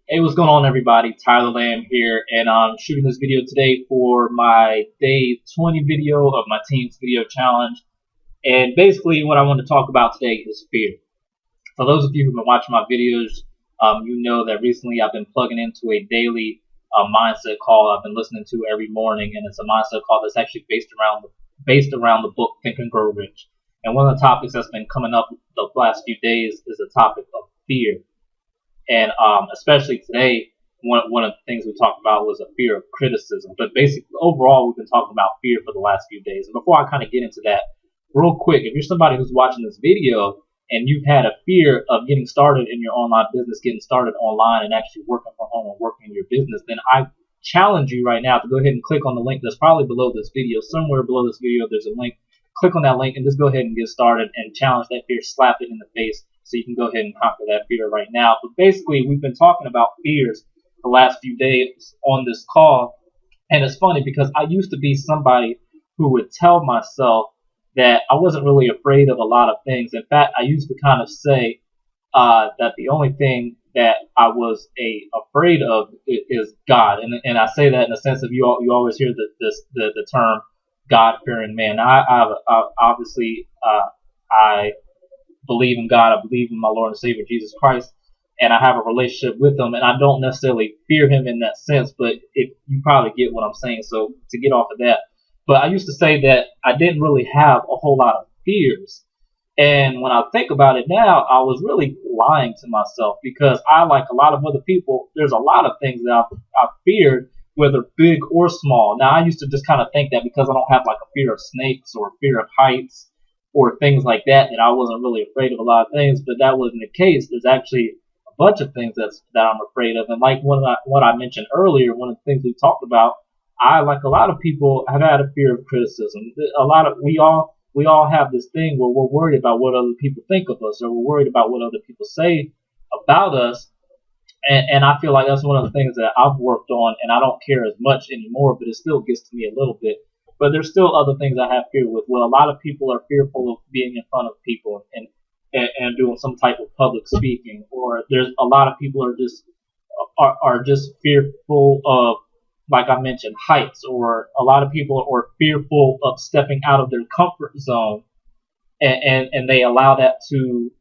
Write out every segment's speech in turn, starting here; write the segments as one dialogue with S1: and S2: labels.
S1: Hey, what's going on, everybody? Tyler Lamb here, and I'm shooting this video today for my day 20 video of my team's video challenge. And basically, what I want to talk about today is fear. For those of you who've been watching my videos, you know that recently I've been plugging into a daily mindset call I've been listening to every morning, and it's a mindset call that's actually based around the book Think and Grow Rich. And one of the topics that's been coming up the last few days is the topic of fear. And especially today, one of the things we talked about was a fear of criticism. But basically, overall, we've been talking about fear for the last few days. And before I kind of get into that, real quick, if you're somebody who's watching this video and you've had a fear of getting started in your online business, getting started online and actually working from home and working in your business, then I challenge you right now to go ahead and click on the link that's probably below this video. Somewhere below this video, there's a link. Click on that link and just go ahead and get started and challenge that fear, slap it in the face, so you can go ahead and conquer that fear right now. But basically, we've been talking about fears the last few days on this call, and it's funny because I used to be somebody who would tell myself that I wasn't really afraid of a lot of things. In fact, I used to kind of say that the only thing that I was afraid of is God, and I say that in the sense of you always hear the term God-fearing man. I obviously I believe in God. I believe in my Lord and Savior Jesus Christ, and I have a relationship with Him, and I don't necessarily fear Him in that sense, but you probably get what I'm saying. So to get off of that, but I used to say that I didn't really have a whole lot of fears, and when I think about it now, I was really lying to myself, because I, like a lot of other people, there's a lot of things that I've feared, whether big or small. Now, I used to just kind of think that because I don't have like a fear of snakes or a fear of heights or things like that, that I wasn't really afraid of a lot of things, but that wasn't the case. There's actually a bunch of things that I'm afraid of, and like what I mentioned earlier, one of the things we talked about, I, like a lot of people, have had a fear of criticism. We all have this thing where we're worried about what other people think of us, or we're worried about what other people say about us, and I feel like that's one of the things that I've worked on, and I don't care as much anymore, but it still gets to me a little bit. But there's still other things I have fear with. Well, a lot of people are fearful of being in front of people and doing some type of public speaking, or there's a lot of people are just fearful of, like I mentioned, heights, or a lot of people are fearful of stepping out of their comfort zone, and they allow that to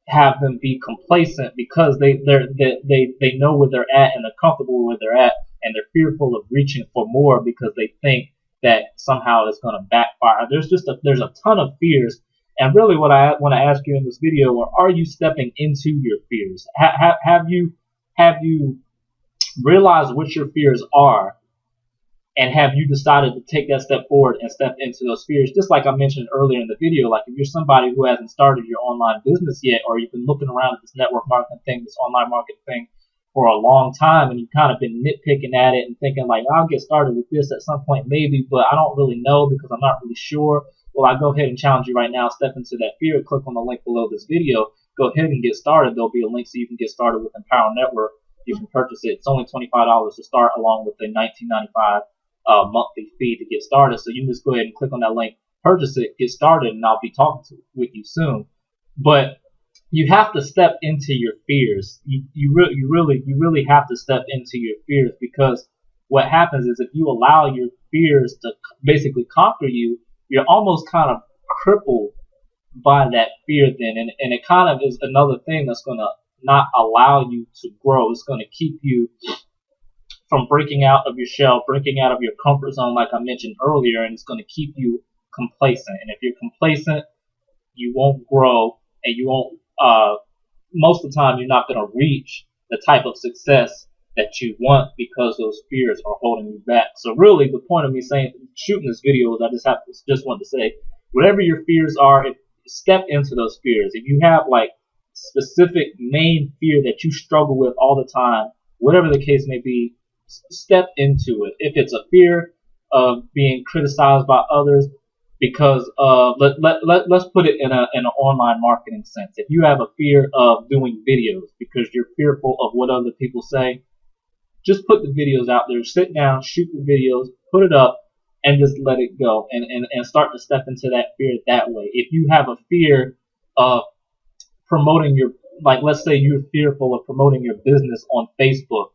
S1: have them be complacent because they know where they're at and they're comfortable where they're at, and they're fearful of reaching for more because they think that somehow it's going to backfire. There's a ton of fears, and really what I want to ask you in this video are you stepping into your fears? Have you realized what your fears are, and have you decided to take that step forward and step into those fears? Just like I mentioned earlier in the video, like if you're somebody who hasn't started your online business yet, or you've been looking around at this network marketing thing, this online marketing thing for a long time, and you've kind of been nitpicking at it and thinking like, I'll get started with this at some point maybe, but I don't really know because I'm not really sure. Well, I go ahead and challenge you right now, step into that fear, click on the link below this video, go ahead and get started. There'll be a link so you can get started with Empower Network. You can purchase it. It's only $25 to start, along with a $19.95 monthly fee to get started. So you can just go ahead and click on that link, purchase it, get started, and I'll be talking with you soon. But you have to step into your fears. You really have to step into your fears, because what happens is if you allow your fears to basically conquer you, you're almost kind of crippled by that fear then, and it kind of is another thing that's going to not allow you to grow. It's going to keep you from breaking out of your shell, breaking out of your comfort zone, like I mentioned earlier, and it's going to keep you complacent. And if you're complacent, you won't grow, and you won't, most of the time, you're not going to reach the type of success that you want, because those fears are holding you back. So really, the point of me shooting this video is I just want to say, whatever your fears are, step into those fears. If you have like specific main fear that you struggle with all the time, whatever the case may be, step into it. If it's a fear of being criticized by others because of, let's put it in an online marketing sense. If you have a fear of doing videos because you're fearful of what other people say, just put the videos out there, sit down, shoot the videos, put it up, and just let it go, and start to step into that fear that way. If you have a fear of promoting like let's say you're fearful of promoting your business on Facebook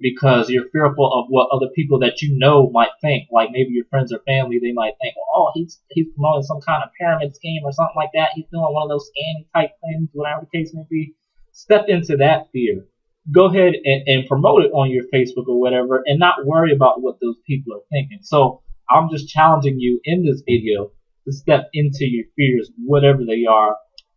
S1: because you're fearful of what other people that you know might think. Like maybe your friends or family, they might think, well, oh, he's promoting some kind of pyramid scheme or something like that. He's doing one of those scam type things, whatever the case may be. Step into that fear. Go ahead and promote it on your Facebook or whatever, and not worry about what those people are thinking. So I'm just challenging you in this video to step into your fears, whatever they are,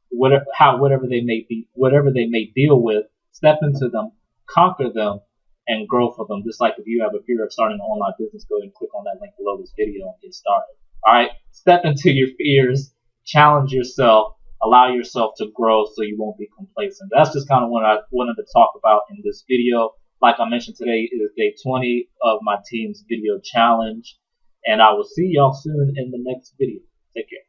S1: whatever they may be, whatever they may deal with. Step into them, conquer them, and grow for them. Just like if you have a fear of starting an online business, go ahead and click on that link below this video and get started. All right, step into your fears, challenge yourself, allow yourself to grow so you won't be complacent. That's just kind of what I wanted to talk about in this video. Like I mentioned, today is day 20 of my team's video challenge, and I will see y'all soon in the next video. Take care.